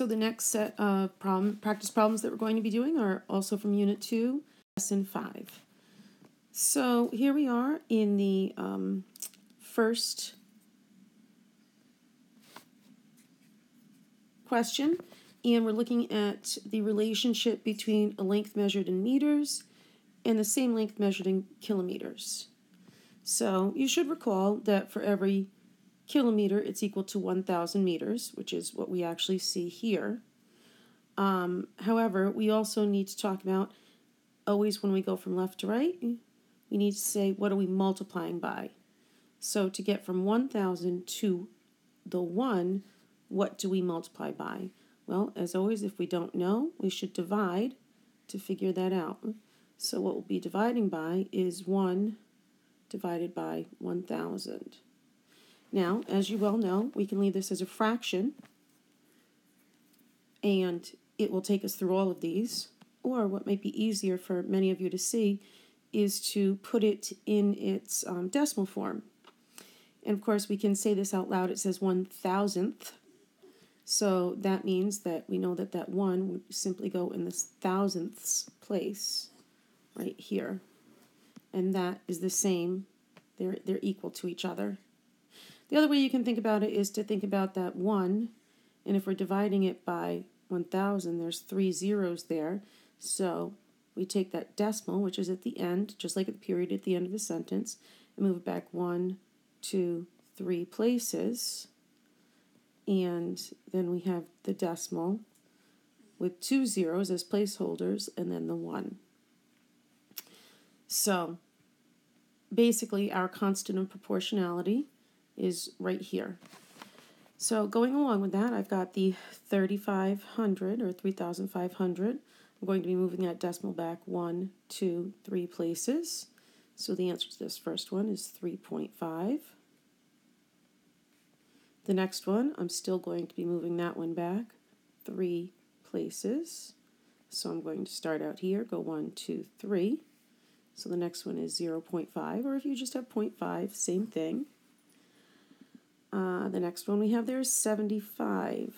So the next set of practice problems that we're going to be doing are also from Unit 2, Lesson 5. So here we are in the first question, and we're looking at the relationship between a length measured in meters and the same length measured in kilometers. So you should recall that for every kilometer, it's equal to 1,000 meters, which is what we actually see here. However, we also need to talk about, always when we go from left to right, we need to say, what are we multiplying by? So to get from 1,000 to the 1, what do we multiply by? Well, as always, if we don't know, we should divide to figure that out. So what we'll be dividing by is 1 divided by 1,000. Now, as you well know, we can leave this as a fraction, and it will take us through all of these. Or what might be easier for many of you to see is to put it in its decimal form. And of course, we can say this out loud. It says 1,000th. So that means that we know that that 1 would simply go in this thousandths place right here. And that is the same. They're equal to each other. The other way you can think about it is to think about that 1, and if we're dividing it by 1,000, there's 3 zeros there. So we take that decimal, which is at the end, just like at the period at the end of the sentence, and move it back 1, 2, 3 places. And then we have the decimal with 2 zeros as placeholders, and then the 1. So basically, our constant of proportionality is right here. So going along with that, I've got the 3,500 or 3,500. I'm going to be moving that decimal back 1, 2, 3 places. So the answer to this first one is 3.5. The next one, I'm still going to be moving that one back 3 places. So I'm going to start out here, go 1, 2, 3. So the next one is 0.5, or if you just have 0.5, same thing. The next one we have there is 75.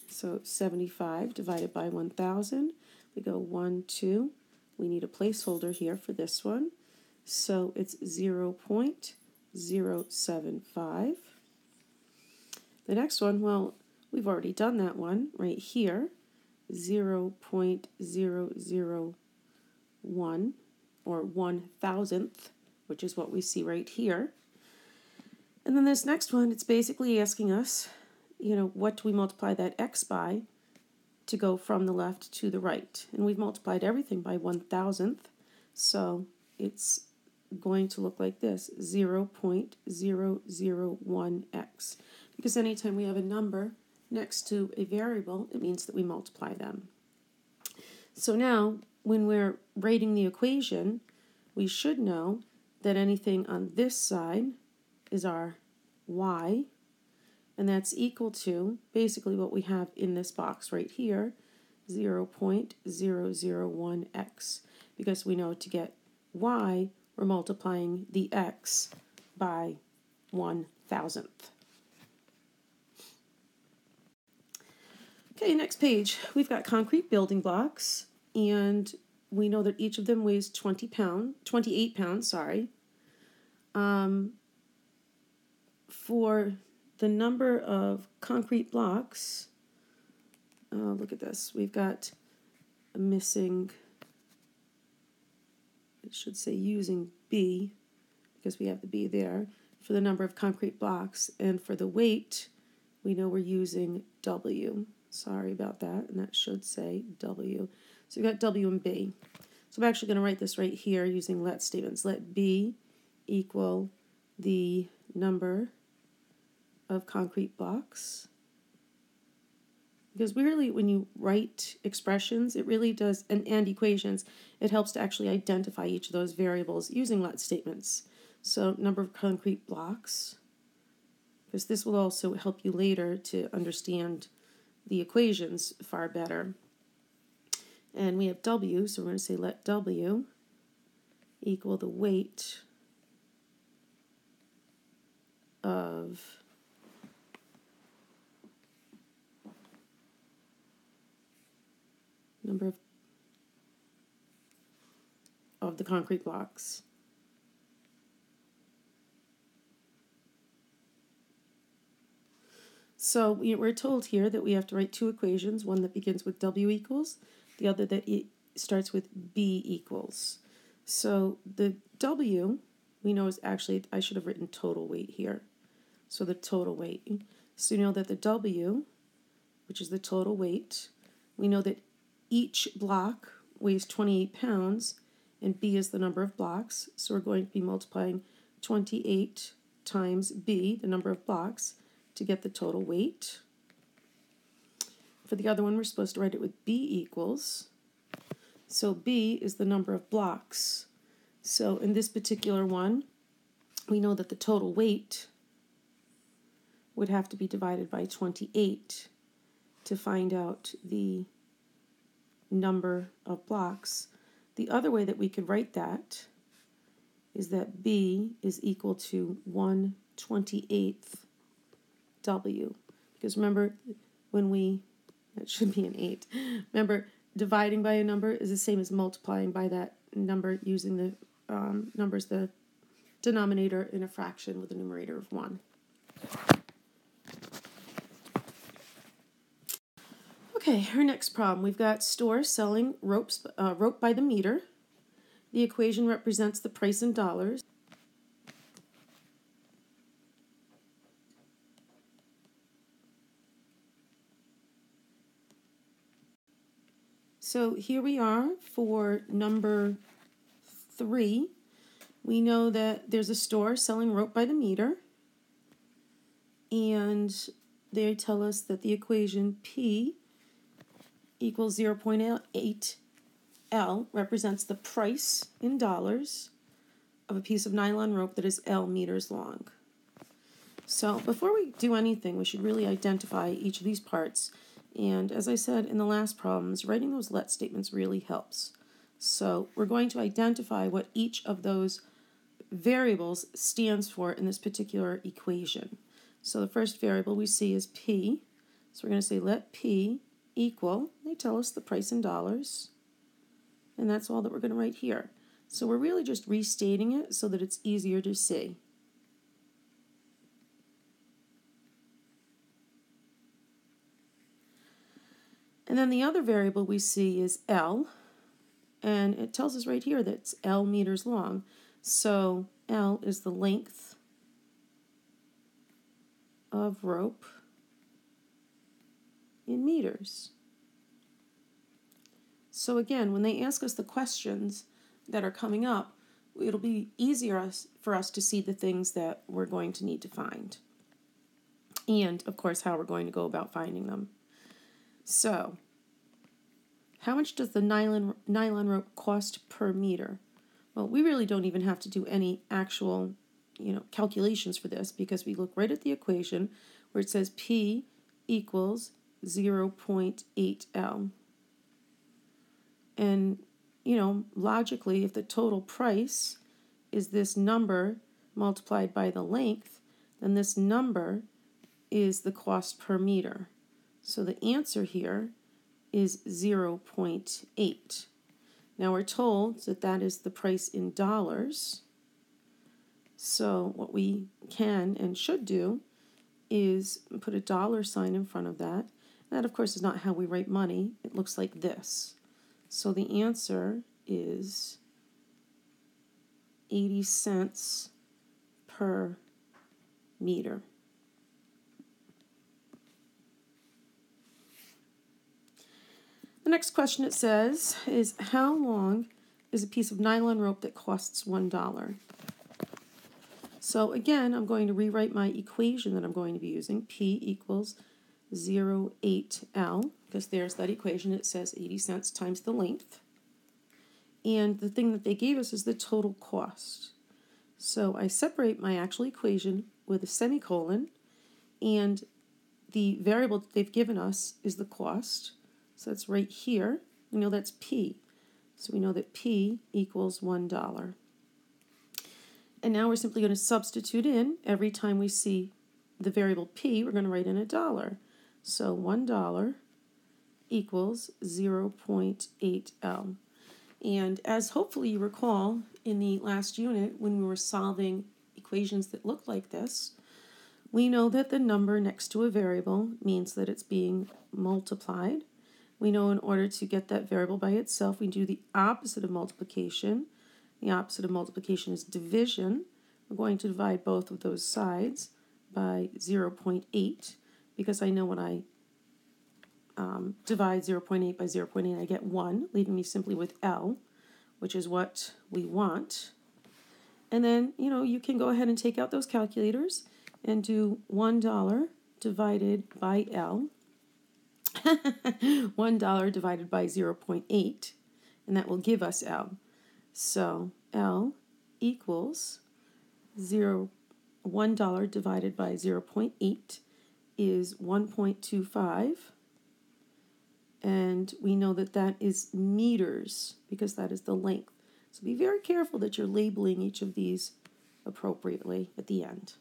So 75 divided by 1,000. We go 1, 2. We need a placeholder here for this one. So it's 0.075. The next one, well, we've already done that one right here. 0.001, or 1,000th, which is what we see right here. And then this next one, it's basically asking us, what do we multiply that x by to go from the left to the right? And we've multiplied everything by 1,000th, so it's going to look like this, 0.001x. Because anytime we have a number next to a variable, it means that we multiply them. So now, when we're writing the equation, we should know that anything on this side is our y, and that's equal to basically what we have in this box right here, 0.001x, because we know to get y, we're multiplying the x by 1,000th. Okay, next page. We've got concrete building blocks, and we know that each of them weighs 28 pounds. For the number of concrete blocks, look at this. We've got a missing, it should say using B, because we have the B there, for the number of concrete blocks. And for the weight, we know we're using W. Sorry about that, and that should say W. So we've got W and B. So I'm actually going to write this right here using let statements. Let B equal the number of concrete blocks. Because really, when you write expressions, it really does, and equations, it helps to actually identify each of those variables using let statements. So number of concrete blocks, because this will also help you later to understand the equations far better. And we have W, so we're going to say let W equal the weight of number of the concrete blocks. So we're told here that we have to write two equations, one that begins with W equals, the other that starts with B equals. So the W, we know is actually, I should have written total weight here. So the total weight. So you know that the W, which is the total weight, we know that each block weighs 28 pounds, and B is the number of blocks. So we're going to be multiplying 28 times B, the number of blocks, to get the total weight. For the other one, we're supposed to write it with B equals. So B is the number of blocks. So in this particular one, we know that the total weight would have to be divided by 28 to find out the number of blocks. The other way that we could write that is that B is equal to 1/28 W. Because remember, that should be an 8. Remember, dividing by a number is the same as multiplying by that number using the numbers, the denominator in a fraction with a numerator of 1. Okay, our next problem. We've got store selling rope by the meter. The equation represents the price in dollars. So here we are for number 3. We know that there's a store selling rope by the meter, and they tell us that the equation P equals 0.8 L represents the price in dollars of a piece of nylon rope that is L meters long. So before we do anything, we should really identify each of these parts. And as I said in the last problems, writing those let statements really helps. So we're going to identify what each of those variables stands for in this particular equation. So the first variable we see is P. So we're going to say let P equal, they tell us the price in dollars, and that's all that we're going to write here. So we're really just restating it so that it's easier to see. And then the other variable we see is L, and it tells us right here that it's L meters long. So L is the length of rope in meters. So again, when they ask us the questions that are coming up, it'll be easier for us to see the things that we're going to need to find. And, of course, how we're going to go about finding them. So, how much does the nylon rope cost per meter? Well, we really don't even have to do any actual, calculations for this, because we look right at the equation where it says P equals 0.8 L. And, logically, if the total price is this number multiplied by the length, then this number is the cost per meter. So the answer here is 0.8. Now we're told that that is the price in dollars. So what we can and should do is put a dollar sign in front of that. That, of course, is not how we write money. It looks like this. So the answer is 80 cents per meter. The next question it says is, how long is a piece of nylon rope that costs $1? So again, I'm going to rewrite my equation that I'm going to be using. P equals 0.8 L, because there's that equation. It says 80 cents times the length. And the thing that they gave us is the total cost. So I separate my actual equation with a semicolon, and the variable that they've given us is the cost. So that's right here. We know that's P. So we know that P equals $1. And now we're simply going to substitute in every time we see the variable P, we're going to write in $1. So $1 equals 0.8L. And as hopefully you recall in the last unit when we were solving equations that look like this, we know that the number next to a variable means that it's being multiplied. We know in order to get that variable by itself, we do the opposite of multiplication. The opposite of multiplication is division. We're going to divide both of those sides by 0.8 because I know when I divide 0.8 by 0.8, I get 1, leaving me simply with L, which is what we want. And then, you can go ahead and take out those calculators and do $1 divided by L. $1 divided by 0.8, and that will give us L. So L equals $1 divided by 0.8 is 1.25, and we know that that is meters because that is the length. So be very careful that you're labeling each of these appropriately at the end.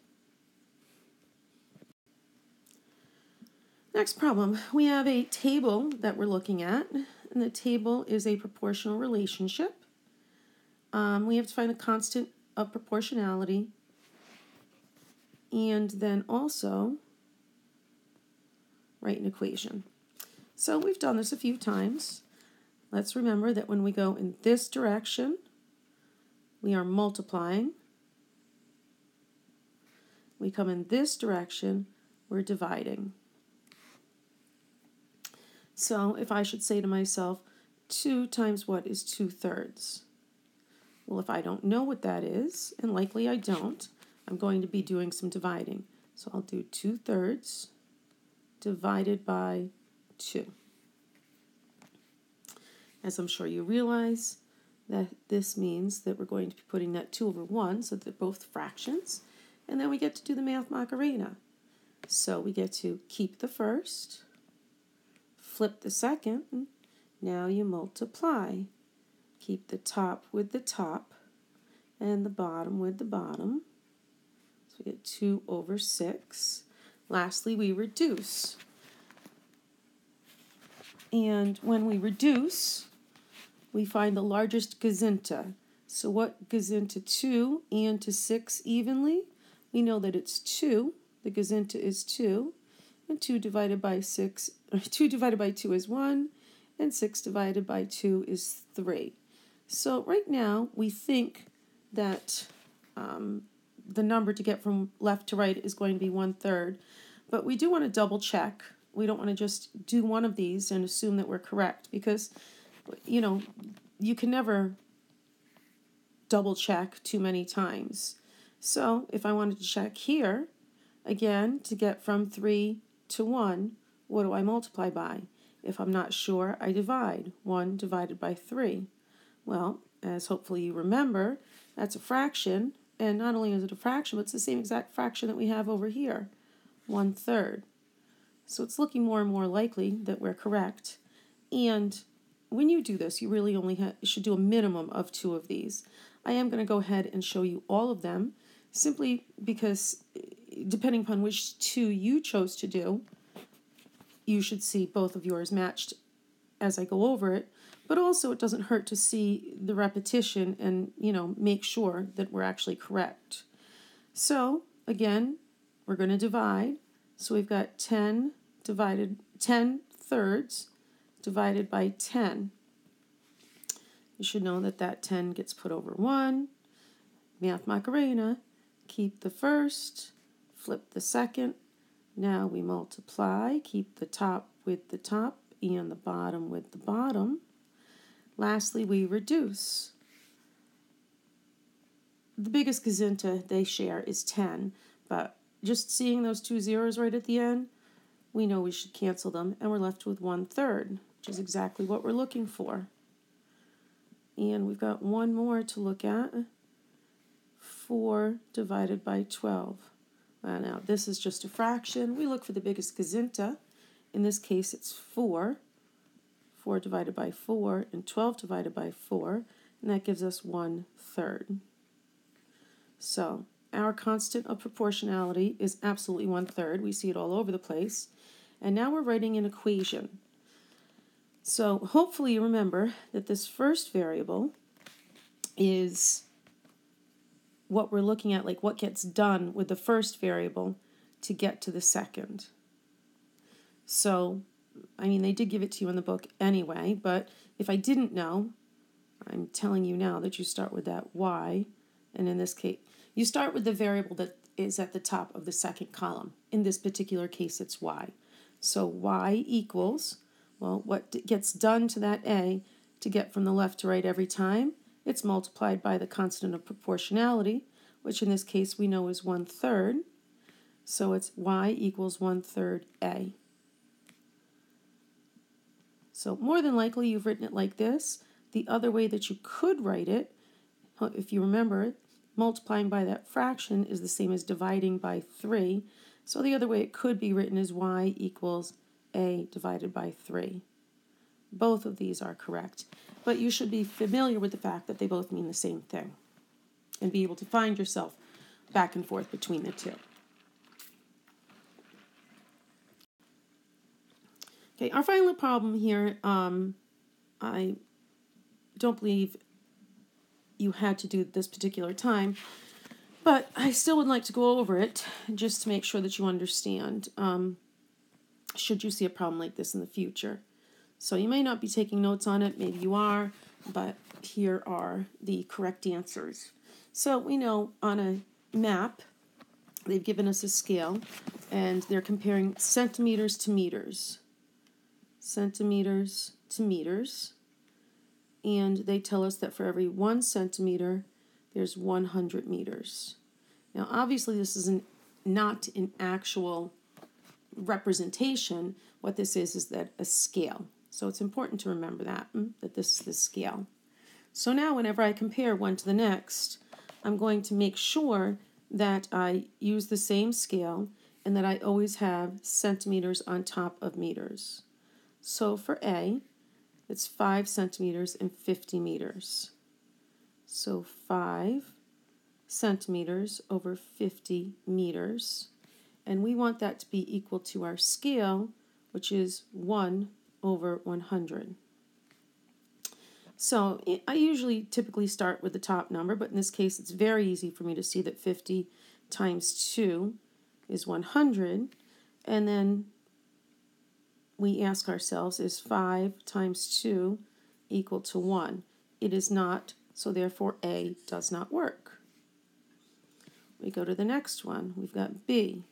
Next problem, we have a table that we're looking at, and the table is a proportional relationship. We have to find the constant of proportionality, and then also write an equation. So we've done this a few times. Let's remember that when we go in this direction, we are multiplying. We come in this direction, we're dividing. So if I should say to myself, 2 times what is 2/3? Well, if I don't know what that is, and likely I don't, I'm going to be doing some dividing. So I'll do 2/3 divided by 2. As I'm sure you realize, that this means that we're going to be putting that 2 over 1, so they're both fractions. And then we get to do the math Macarena. So we get to keep the first, flip the second, now you multiply. Keep the top with the top and the bottom with the bottom. So we get 2 over 6. Lastly, we reduce. And when we reduce, we find the largest gazenta. So what goes into 2 and to 6 evenly? We know that it's 2. The gazenta is 2. And 2 divided by 6, or 2 divided by 2 is 1, and 6 divided by 2 is 3. So right now, we think that the number to get from left to right is going to be 1/3, but we do want to double check. We don't want to just do one of these and assume that we're correct because, you can never double check too many times. So if I wanted to check here, again, to get from 3 to 1, what do I multiply by? If I'm not sure, I divide. 1 divided by 3. Well, as hopefully you remember, that's a fraction, and not only is it a fraction, but it's the same exact fraction that we have over here, 1/3. So it's looking more and more likely that we're correct. And when you do this, you really only should do a minimum of 2 of these. I am going to go ahead and show you all of them, simply because depending upon which 2 you chose to do, you should see both of yours matched as I go over it. But also it doesn't hurt to see the repetition and, make sure that we're actually correct. So, again, we're going to divide. So we've got 10 thirds divided by 10. You should know that that 10 gets put over 1. Math Macarena. Keep the first, flip the second. Now we multiply. Keep the top with the top and the bottom with the bottom. Lastly, we reduce. The biggest gazenta they share is 10, but just seeing those 2 zeros right at the end, we know we should cancel them, and we're left with 1/3, which is exactly what we're looking for. And we've got one more to look at. 4 divided by 12. Now, this is just a fraction. We look for the biggest gazenta. In this case, it's 4. 4 divided by 4, and 12 divided by 4, and that gives us 1/3. So our constant of proportionality is absolutely 1/3. We see it all over the place. And now we're writing an equation. So hopefully you remember that this first variable is what we're looking at, like what gets done with the first variable to get to the second. So, I mean, they did give it to you in the book anyway, but if I didn't know, I'm telling you now that you start with that y, and in this case, you start with the variable that is at the top of the second column. In this particular case, it's y. So y equals, well, what gets done to that a to get from the left to right every time? It's multiplied by the constant of proportionality, which in this case we know is 1/3. So it's y equals 1/3 a. So more than likely you've written it like this. The other way that you could write it, if you remember, multiplying by that fraction is the same as dividing by 3. So the other way it could be written is y equals a divided by 3. Both of these are correct, but you should be familiar with the fact that they both mean the same thing and be able to find yourself back and forth between the two. Okay, our final problem here, I don't believe you had to do this particular time, but I still would like to go over it just to make sure that you understand, should you see a problem like this in the future. So you may not be taking notes on it, maybe you are, but here are the correct answers. So we know on a map, they've given us a scale, and they're comparing centimeters to meters. Centimeters to meters. And they tell us that for every 1 centimeter, there's 100 meters. Now, obviously, this is not an actual representation. What this is that a scale. So it's important to remember that this is the scale. So now whenever I compare one to the next, I'm going to make sure that I use the same scale and that I always have centimeters on top of meters. So for A, it's 5 centimeters and 50 meters. So 5 centimeters over 50 meters. And we want that to be equal to our scale, which is 1 over 100. So I usually typically start with the top number, but in this case it's very easy for me to see that 50 times 2 is 100. And then we ask ourselves, is 5 times 2 equal to 1? It is not, so therefore A does not work. We go to the next one. We've got B.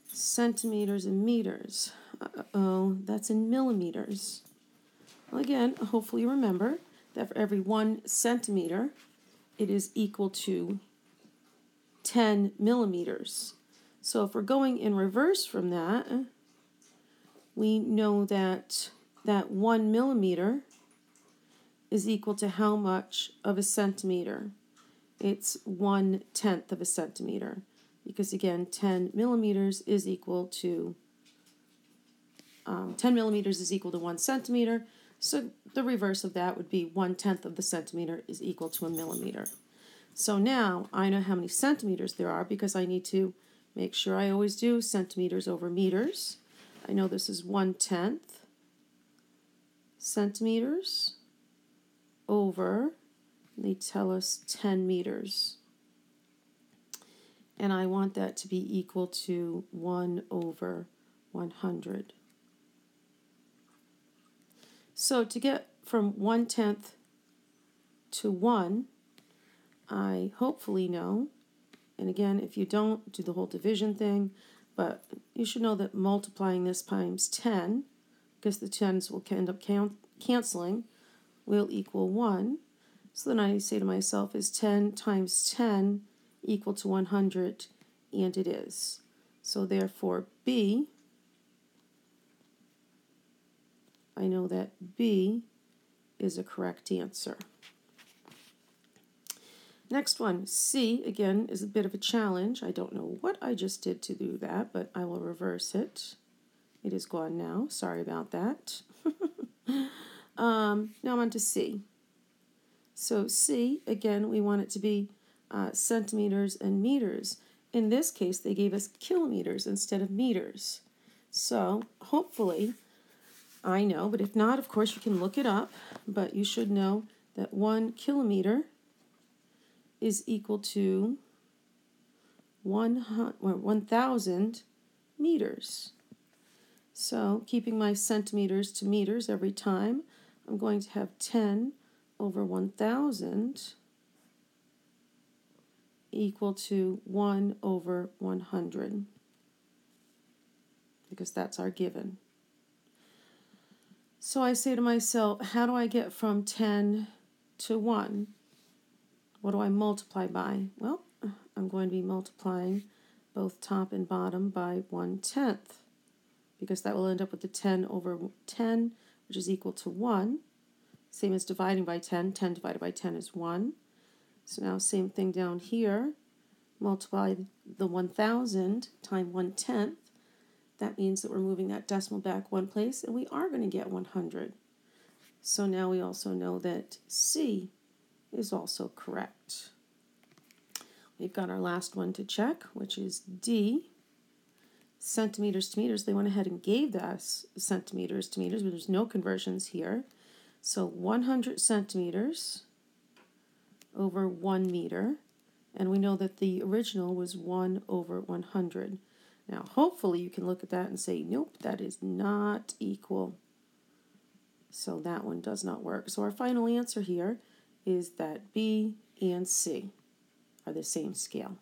Centimeters and meters. Uh-oh, that's in millimeters. Well, again, hopefully you remember that for every 1 centimeter, it is equal to 10 millimeters. So if we're going in reverse from that, we know that 1 millimeter is equal to how much of a centimeter? It's 1/10 of a centimeter. Because again, 10 millimeters is equal to 10 millimeters is equal to 1 centimeter. So the reverse of that would be 1/10 of the centimeter is equal to a millimeter. So now I know how many centimeters there are because I need to make sure I always do centimeters over meters. I know this is 1/10 centimeters over, they tell us 10 meters. And I want that to be equal to 1 over 100. So to get from 1/10 to 1, I hopefully know, and again, if you don't, do the whole division thing, but you should know that multiplying this times 10, because the 10s will end up canceling, will equal 1. So then I say to myself, is 10 times 10 equal to 100? And it is. So therefore B, I know that B is a correct answer. Next one, C, again, is a bit of a challenge. I don't know what I just did to do that, but I will reverse it. It is gone now. Sorry about that. Now I'm on to C. So C, again, we want it to be centimeters and meters. In this case, they gave us kilometers instead of meters. So hopefully I know, but if not, of course, you can look it up. But you should know that 1 kilometer is equal to 1,000 meters. So keeping my centimeters to meters every time, I'm going to have 10 over 1,000 equal to 1 over 100, because that's our given. So I say to myself, how do I get from 10 to 1? What do I multiply by? Well, I'm going to be multiplying both top and bottom by 1/10, because that will end up with the 10 over 10, which is equal to 1. Same as dividing by 10. 10 divided by 10 is 1. So now same thing down here. Multiply the 1,000 times 1/10. That means that we're moving that decimal back one place, and we are going to get 100. So now we also know that C is also correct. We've got our last one to check, which is D. Centimeters to meters, they went ahead and gave us centimeters to meters, but there's no conversions here. So 100 centimeters over 1 meter, and we know that the original was 1 over 100. Now, hopefully you can look at that and say, nope, that is not equal. So that one does not work. So our final answer here is that B and C are the same scale.